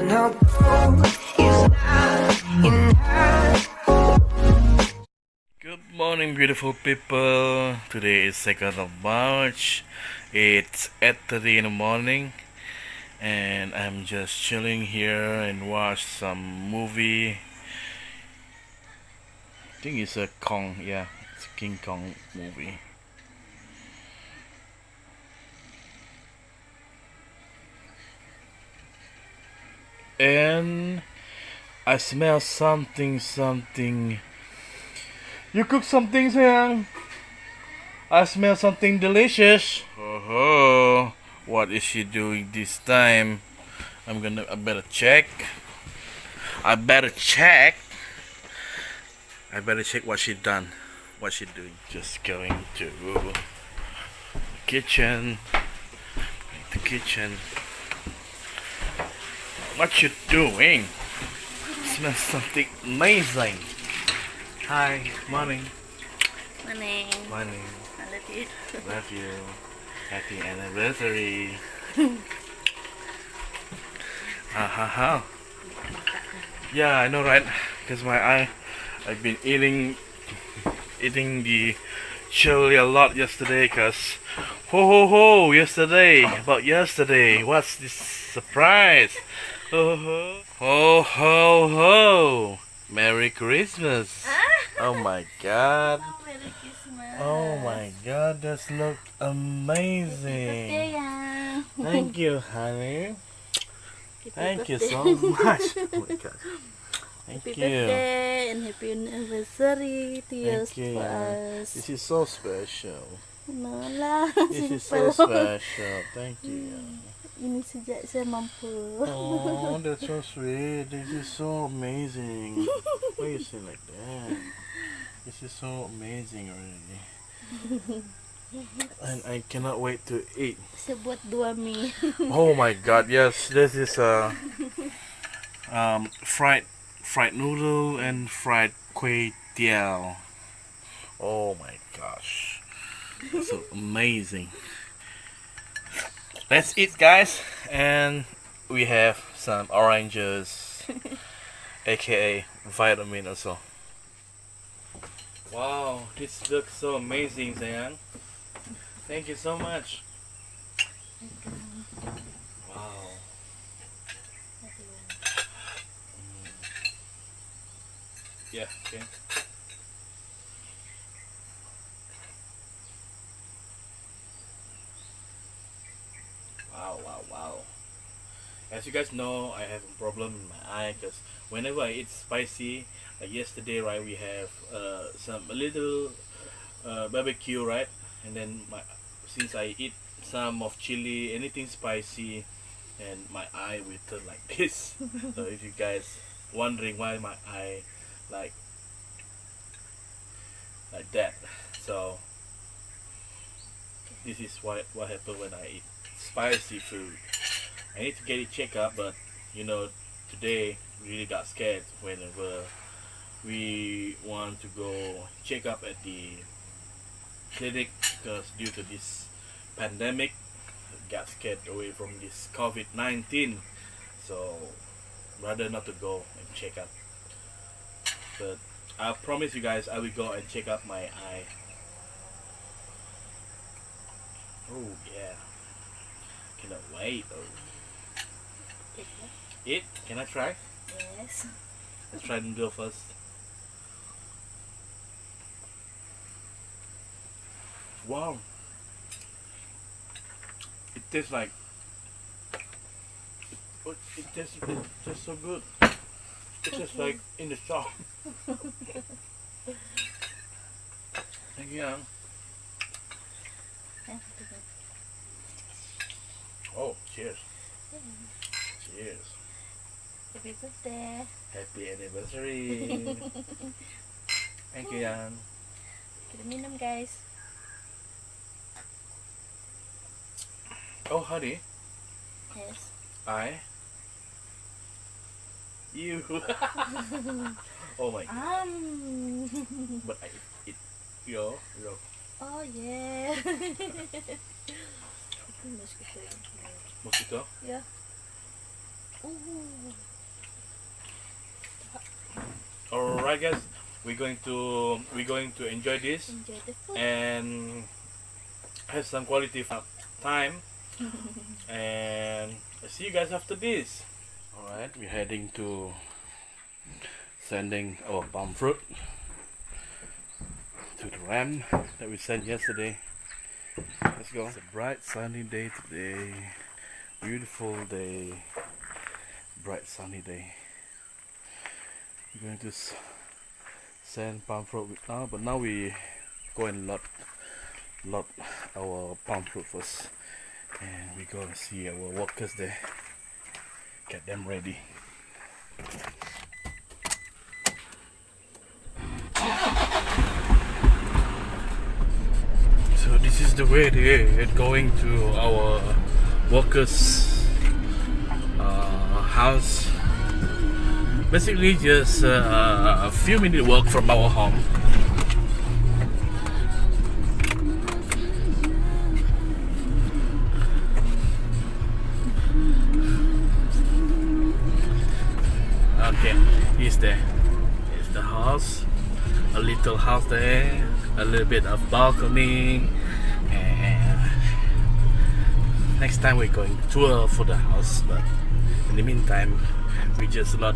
no gold is not enough. Good morning, beautiful people. Today is 2nd of March. It's 8:30 in the morning, and I'm just chilling here and watch some movie. I think it's a Kong, yeah, it's a King Kong movie. And I smell something. You cook something, sayang? I smell something delicious. Oh, what is she doing this time? I better check. I better check. I better check what she done. What she doing. Just going to the kitchen. The kitchen. What you doing? Smells something amazing. Hi, morning. Morning. Morning. I love you. Love you. Happy anniversary. Ha ha ha. Yeah, I know, right? Because I've been eating the chili a lot yesterday. Cause yesterday, what's this surprise? Ho ho ho! Merry Christmas! Oh my God! Oh, Merry Christmas. Oh my God! This look Happy amazing. birthday, Yang. Thank you, honey. Happy Thank you birthday. so much. Oh my God! Thank Happy you. birthday and happy anniversary to yours Thank you. for us. This is so special. No lah, This is so simple. special. Thank you. Ini sejak saya mampu. Oh, that's so sweet. This is so amazing. Why you say like that? This is so amazing already. And I cannot wait to eat. Saya buat 2 mie. Oh my God! Yes, this is fried noodle and fried kway teow. Oh my gosh, that's so amazing. Let's eat, guys, and we have some oranges, aka vitamin also. Wow, this looks so amazing, Sayang. Thank you so much. Wow. Yeah, okay. Wow. As you guys know, I have a problem in my eye because whenever I eat spicy, like yesterday, right, we have a little barbecue, right, and then since I eat some of chili, anything spicy, and my eye will turn like this. So if you guys wondering why my eye like that, so this is what happened when I eat spicy food. I need to get it checked up, but today really got scared whenever we want to go check up at the clinic because due to this pandemic, got scared away from this COVID-19. So rather not to go and check up. But I promise you guys, I will go and check up my eye. Oh yeah, cannot wait. Oh. Eat? Can I try? Yes. Let's try noodle first. Wow. It tastes like it tastes so good. It tastes like in the shop. Thank you, Ang. Oh, cheers. Cheers. Happy birthday. Happy anniversary. Thank you, Yang. Kita minum, guys. Oh, honey. Yes. You. Oh my God. But I eat. Yo. Oh yeah. Mosquito? Yeah. Ooh. Alright guys, we're going to enjoy this Enjoy the food. and have some quality time. And I'll see you guys after this. Alright, we're heading to sending our palm fruit to the ram that we sent yesterday. Let's go. It's a bright sunny day today. Beautiful day. Bright sunny day. We're going to send palm fruit now, but now we go and lot our palm fruit first, and we go and see our workers there, get them ready. So this is the way they're going to our workers' house. Basically just a few minute walk from our home. Okay, he's there. Here's the house. A little house there, a little bit of balcony, and next time we're going to tour for the house, but in the meantime we just lot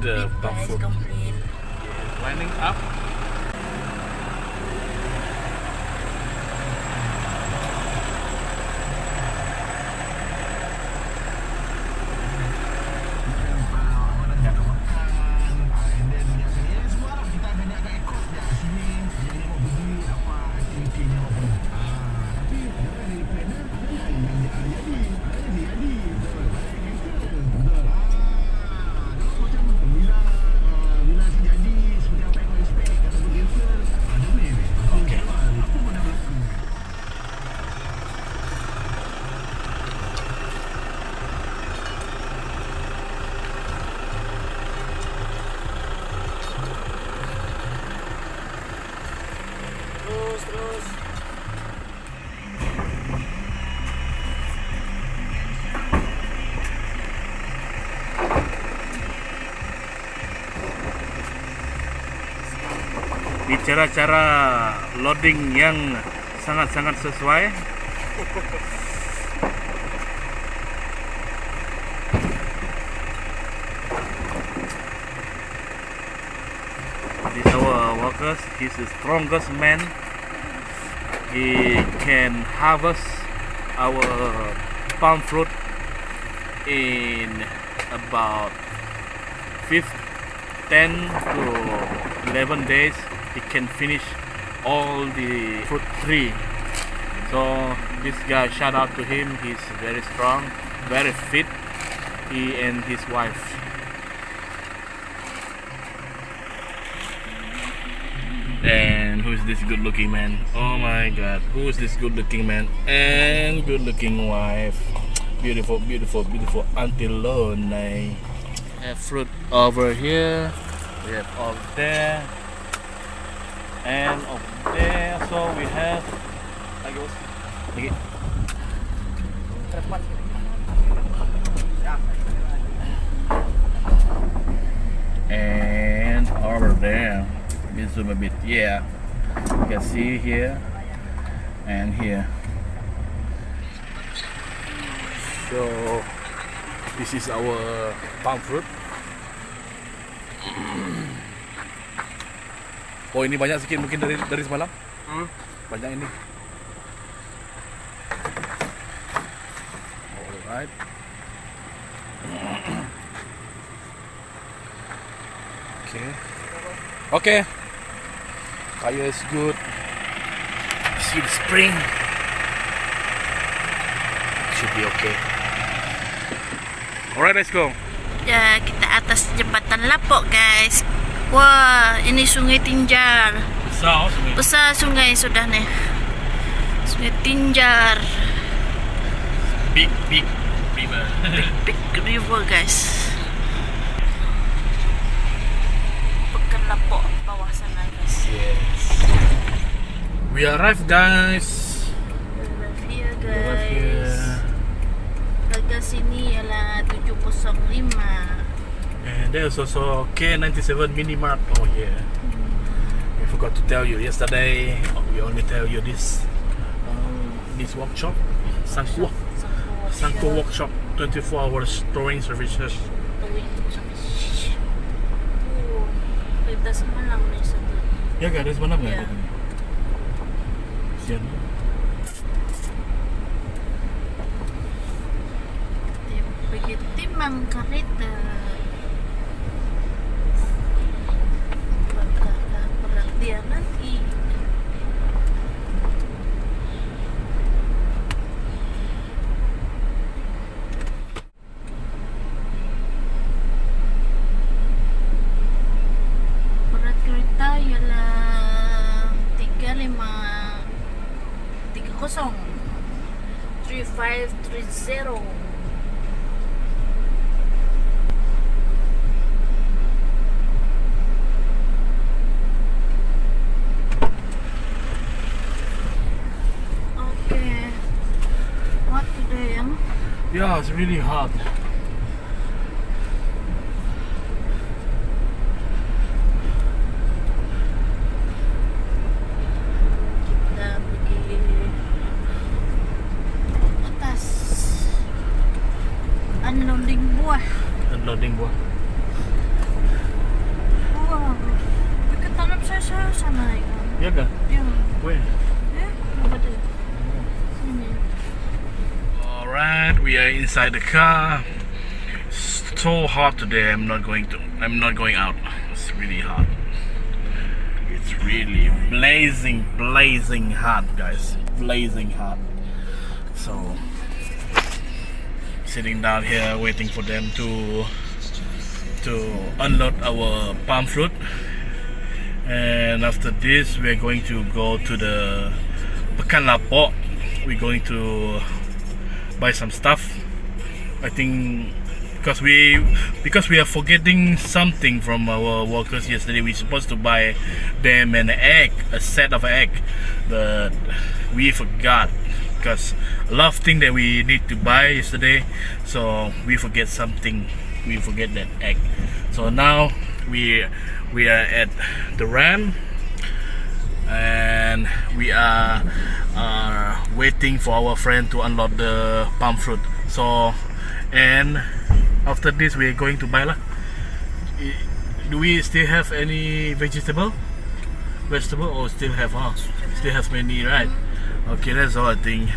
the palm Guys, fruit. complete. Lining up. Terus. Di cara-cara loading yang sangat-sangat sesuai. This our workers. He's the strongest man. He can harvest our palm fruit in about 10 to 11 days. He can finish all the fruit tree. So this guy, shout out to him. He's very strong, very fit. He and his wife. And who's this good looking man? Oh my god, who's this good looking man and good looking wife? Beautiful, beautiful, beautiful Auntie Lonay. We have fruit over here, we have over there, and over there. So we have lagi. And over there. Let me zoom a bit. Yeah, you can see here and here. So this is our palm fruit. Oh, ini banyak sikit mungkin dari semalam. Banyak ini. Alright. Okay. Fire is good. See the spring. Should be okay. Alright, let's go. Ya, kita atas jembatan Lapok, guys. Wah, ini Sungai Tinjar. Besar sungai sudah nih. Sungai Tinjar. Big river. Big river, guys. Pekan Lapok bawah sana, guys. Yes. We arrived, guys. Arrive here, We arrived guys. here. Harga sini ialah 705 And there's also K97 Mini Mart. Oh yeah. I forgot to tell you yesterday. We only tell you this workshop, Sangko Workshop, 24 hours storing services. Pagtas man lang may sa doon. Yeah, guys, mana ba? Yeah. Siyan. Spaghetti mangkarita. Pagkakaperhatianan berat kereta ialah 3530. Yeah, it's really hot. Kita pergi atas unloading buah. Unloading buah. Wow, dekat tanam saya sana ya. Ya kan? Ya. Where? Apa tu? Sini. Alright, we are inside the car. So hot today. I'm not going out. It's really hot. It's really blazing hot, guys. Blazing hot. So sitting down here waiting for them to unload our palm fruit. And after this, we're going to go to the Pekan Lapo. We're going to buy some stuff. I think because we are forgetting something from our workers yesterday. We supposed to buy them an egg, a set of egg, but we forgot because a lot of things that we need to buy yesterday. So we forget something. We forget that egg. So now we are at the Ram, and we are waiting for our friend to unload the palm fruit. So, and after this we are going to buy lah. Do we still have any vegetable or still have still have many, right? Okay, that's all I think.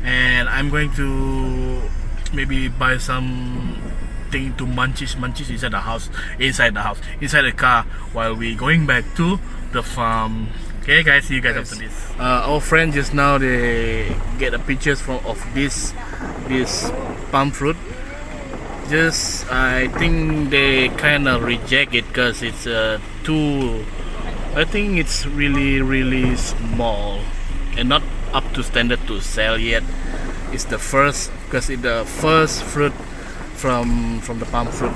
And I'm going to maybe buy some thing to munchies inside the car while we going back to the farm. Okay guys, see you guys after this. Our friend just now, they get the pictures of this palm fruit. Just I think they kind of reject it because it's too, I think it's really small and not up to standard to sell yet. It's the first, because it's the first fruit from the palm fruit,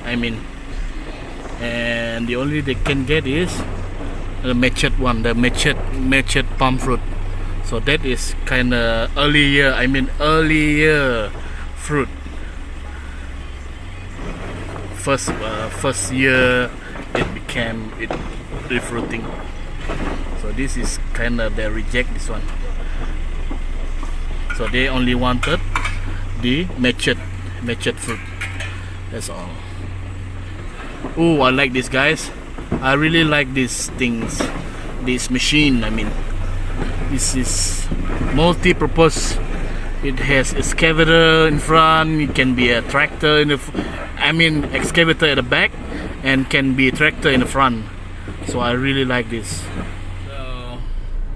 I mean, and the only they can get is the matured one, the matured palm fruit. So that is kind of earlier fruit. First year it fruiting. So this is kind of, they reject this one. So they only wanted the matured fruit. That's all. Oh, I like this, guys. I really like these things, this machine. I mean, this is multi-purpose. It has excavator in front. It can be a tractor in the excavator at the back, and can be a tractor in the front. So I really like this. So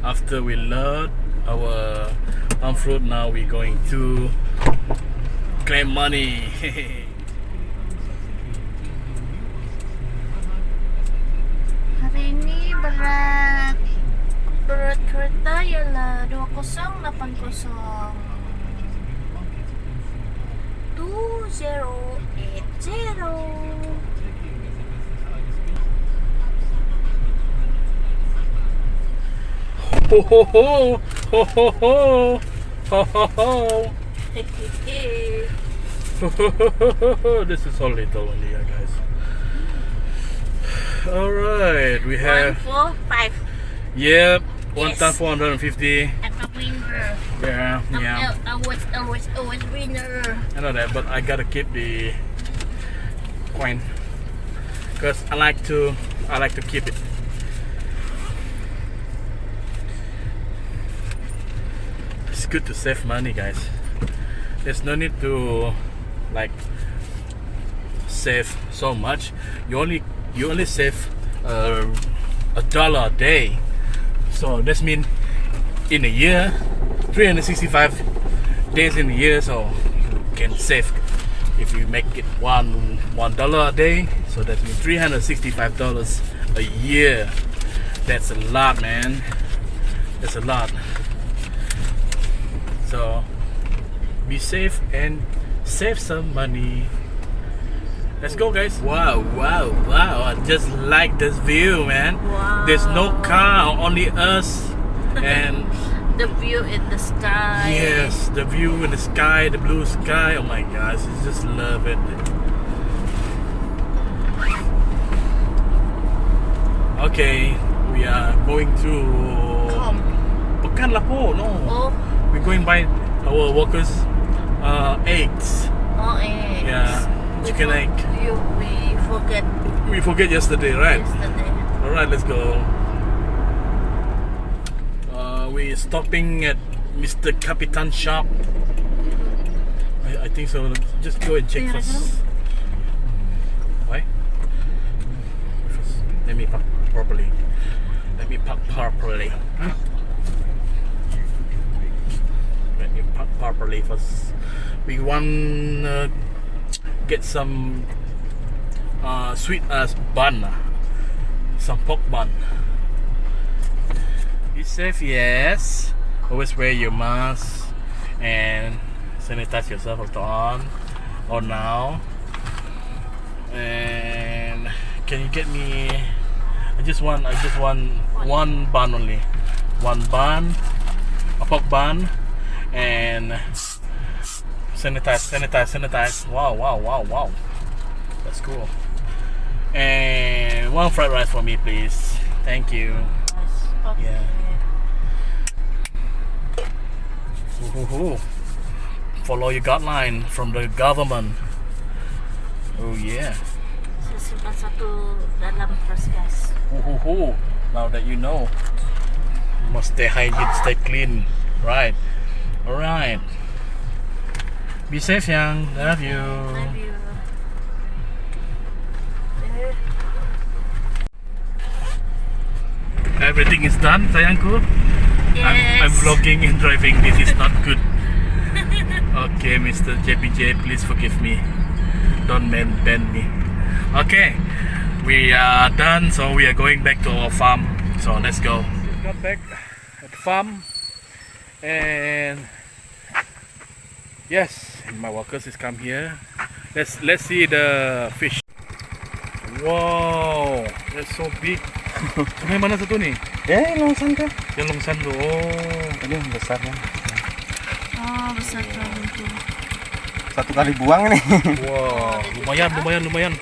after we load our palm fruit, now we're going to claim money. Hari ini berat kereta ialah 2080 2080. Ho ho ho ho ho ho ho ho ho. This is so little only, yeah, guys. Alright, we have 1, 4, 5. yep, Yes. 1,450. I'm a winner. Yeah, yeah. Always winner. I know that, but I gotta keep the coin because I like to keep it. It's good to save money, guys. There's no need to like save so much. You only save $1 a day. So that means in a year, 365 days in a year, so you can save if you make it $1 a day. So that means $365 a year. That's a lot, man. That's a lot. So be safe and save some money. Let's go, guys. Wow, wow, wow. I just like this view, man. Wow. There's no car, only us. And The view in the sky. yes, the view in the sky, the blue sky. Oh my gosh, I just love it. Okay, we are going to Pekan lah po, no. Oh, We're going by our workers' eggs. eggs. Yeah, chicken egg. We forget We forget yesterday, right? yesterday. Alright, let's go. We're stopping at Mr. Capitan shop. I think so. Just go and check Yeah, first. Why? First, let me park properly. Let me park properly. Let me park properly first. We want get some sweet as bun, some pork bun. Be safe, yes. Always wear your mask and sanitize yourself after on or now. And can you get me? I just want one bun only. One bun, a pork bun, and sanitize. Wow. That's cool. And one fried rice for me, please. Thank you. Okay. Yeah. Ooh. Follow your guideline from the government. Oh yeah. Simpan satu dalam tas, guys. Ooh. Now that you know, you must stay hygiene, stay clean, right? All right. Be safe, Yang. Love you. Love you. Everything is done, sayangku. Yes. I'm vlogging and driving. This is not good. Okay, Mr. JPJ, please forgive me. Don't ban me. Okay, we are done, so we are going back to our farm. So let's go. Just got back at the farm, and yes, my workers is come here. Let's see the fish. Wow, that's so big. Sungai mana satu ni? Longsan kah? Yang Longsan tu. Oh. Ini yang besar kan? Oh, besar terlalu tu. Satu kali buang nih. Wow, lumayan.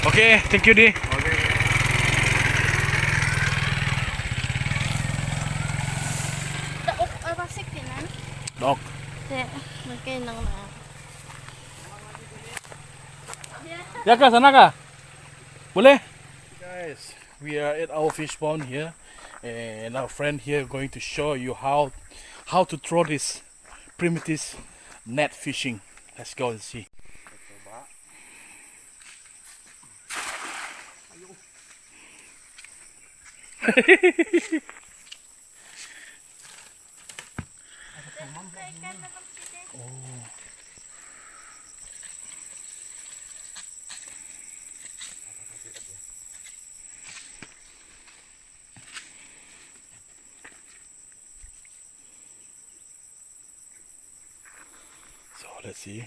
Okay, thank you, Di. Masik kan? Dok. Mungkin nang na. Ya kah, sana kah? Boleh? Guys, we are at our fish pond here, and our friend here going to show you how to throw this primitive net fishing. Let's go and see. So let's see.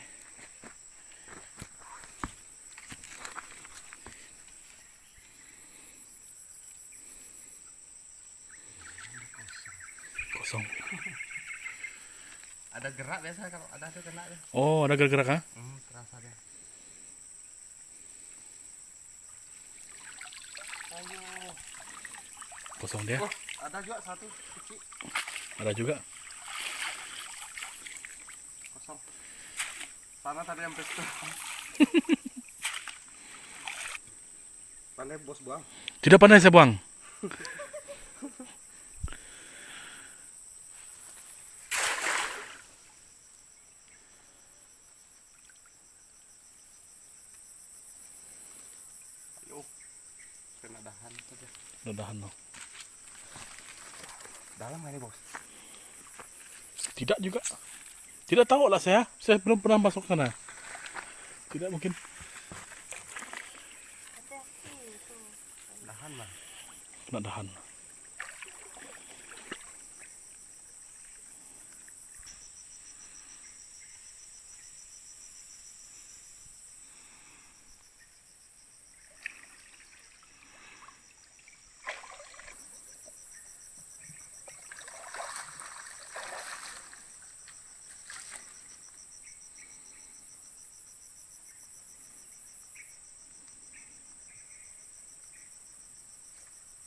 Kosong. Ada gerak biasa kalau ada tuh kena tuh. Oh, ada gerak-gerak ha? Terasa dia. Ayo. Kosong dia. Oh, ada juga satu kecil. Ada juga. Kosong. Sana tadi yang besar. Pandai bos buang. Tidak pandai saya buang. Ayo. Kena dahan saja. Dahan no. Dalam ini bos. Tidak juga. Tidak tahu lah saya. Saya belum pernah masuk sana. Tidak mungkin. Dahan lah. Kena dahan.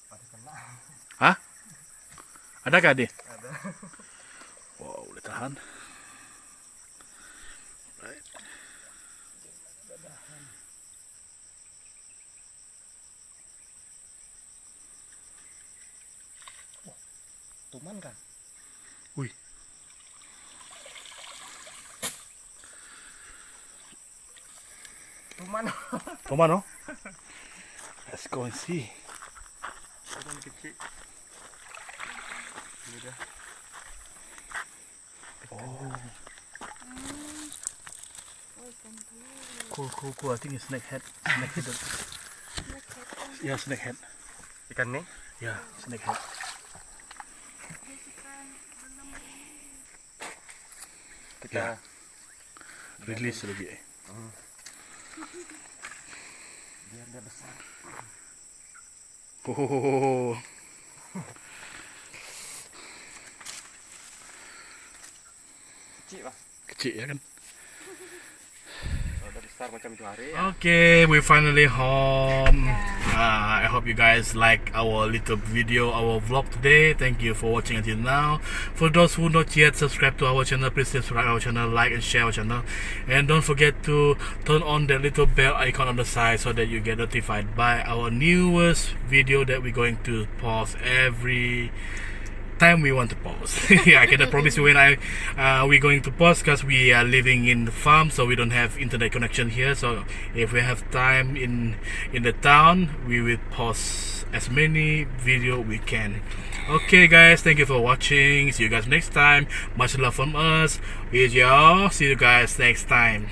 Ada kena. Hah? Adakah dia? Ada. Wow, boleh tahan. Right. Tuman kan? Wih. Tuman. Tuman no? Let's go and see. Tuman kecil. Ini dia. Oh. Cool. I think it's snakehead. Snakehead. Yeah, snakehead. Ikan nih? Yeah, snakehead. Kita Release lagi. biar dia besar. Oh. Kecil lah. Kecil ya kan? Kalau udah besar macam itu hari ya. Okay, we finally home. I hope you guys like our little video, our vlog today. Thank you for watching until now. For those who not yet subscribe to our channel, please subscribe our channel, like and share our channel. And don't forget to turn on the little bell icon on the side so that you get notified by our newest video that we're going to post every time we want to post. Yeah, I cannot promise you when we're going to post because we are living in the farm, so we don't have internet connection here. So if we have time in the town, we will post as many video we can. Okay guys, thank you for watching. See you guys next time. Much love from us. Is y'all. See you guys next time.